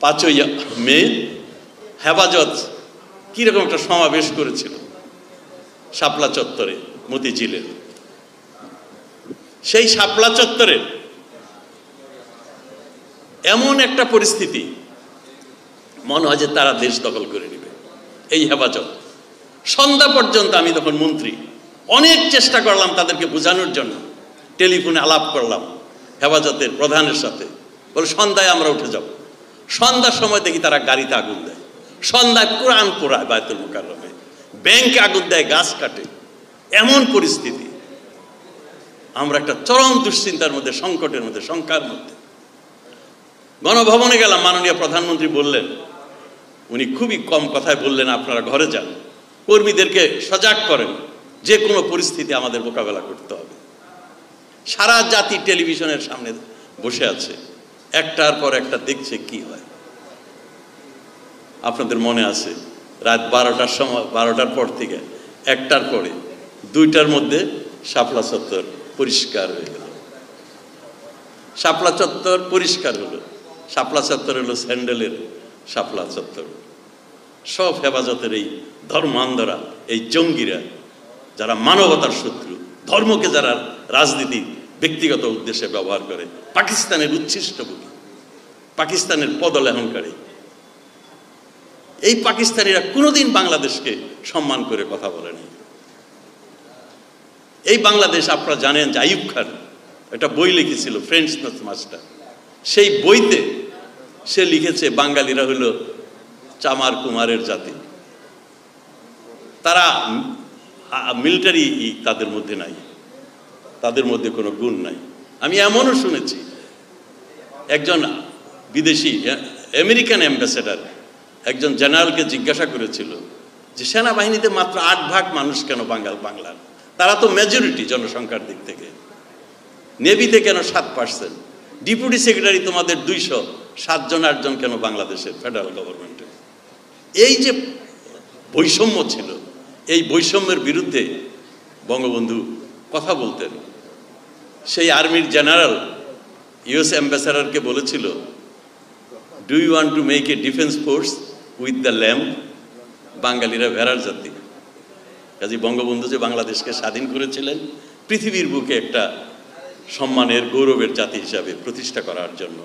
5ই মে হেফাজত কীরকম একটা সমাবেশ করেছিল শাপলা চত্বরে মতিঝিলের। সেই শাপলা চত্বরে এমন একটা পরিস্থিতি, মনে হয় যে তারা দেশ দখল করে নেবে। এই হেফাজত সন্ধ্যা পর্যন্ত, আমি তখন মন্ত্রী, অনেক চেষ্টা করলাম তাদেরকে বোঝানোর জন্য, টেলিফোনে আলাপ করলাম হেফাজতের প্রধানের সাথে, বলে সন্ধ্যায় আমরা উঠে যাব। সন্ধ্যার সময় দেখি তারা গাড়িতে আগুন দেয়, সন্ধ্যায় কোরআন পোড়ায় বায়তুল মুকাররমে, ব্যাংকে আগুন দেয়, গাছ কাটে। এমন পরিস্থিতি, আমরা একটা চরম দুশ্চিন্তার মধ্যে, সংকটের মধ্যে, শঙ্কার মধ্যে। গণভবনে গেলাম, মাননীয় প্রধানমন্ত্রী বললেন, উনি খুবই কম কথায় বললেন, আপনারা ঘরে যান, কর্মীদেরকে সজাগ করেন, যে কোনো পরিস্থিতি আমাদের মোকাবেলা করতে হবে। সারা জাতি টেলিভিশনের সামনে বসে আছে, একটার পর একটা দেখছে কি হয়। আপনাদের মনে আছে, রাত 12টার সময়, 12টার পর থেকে 1টার পরে 2টার মধ্যে শাপলা চত্বর পরিষ্কার হয়ে গেল। শাপলা চত্বর পরিষ্কার হলো। শাপলা চত্বর হলো স্যান্ডেলের শাপলা চত্বর। সব হেফাজতের এই ধর্মান্ধরা, এই জঙ্গিরা, যারা মানবতার শত্রু, ধর্মকে যারা রাজনীতি ব্যক্তিগত উদ্দেশ্যে ব্যবহার করে, পাকিস্তানের উচ্ছিষ্টভোগী, পাকিস্তানের পদলেহনকারী, এই পাকিস্তানিরা কোনোদিন বাংলাদেশকে সম্মান করে কথা বলেনি। এই বাংলাদেশ, আপনারা জানেন যে আইয়ুব খান একটা বই লিখেছিল, ফ্রেন্ডস মাস্টার। সেই বইতে সে লিখেছে বাঙালিরা হলো চামার কুমারের জাতি, তারা মিলিটারি তাদের মধ্যে নাই, তাদের মধ্যে কোনো গুণ নাই। আমি এমনও শুনেছি, একজন বিদেশি আমেরিকান অ্যাম্বাসেডার একজন জেনারেলকে জিজ্ঞাসা করেছিল যে সেনাবাহিনীতে মাত্র 8 ভাগ মানুষ কেন বাংলার, তারা তো মেজরিটি জনসংখ্যার দিক থেকে, নেভিতে কেন 7%, ডেপুটি সেক্রেটারি তোমাদের 200, 7 জন 8 জন কেন বাংলাদেশের ফেডারেল গভর্নমেন্টের। এই যে বৈষম্য ছিল, এই বৈষম্যের বিরুদ্ধে বঙ্গবন্ধু কথা বলতেন। সেই আর্মির জেনারেল ইউএস অ্যাম্বাসেডারকে বলেছিল, do you want to make a defence force with the lamb? বাঙালিরা ভেড়ার জাতি। কাজী বঙ্গবন্ধু যে বাংলাদেশকে স্বাধীন করেছিলেন পৃথিবীর বুকে একটা সম্মানের, গৌরবের জাতি হিসাবে প্রতিষ্ঠা করার জন্য।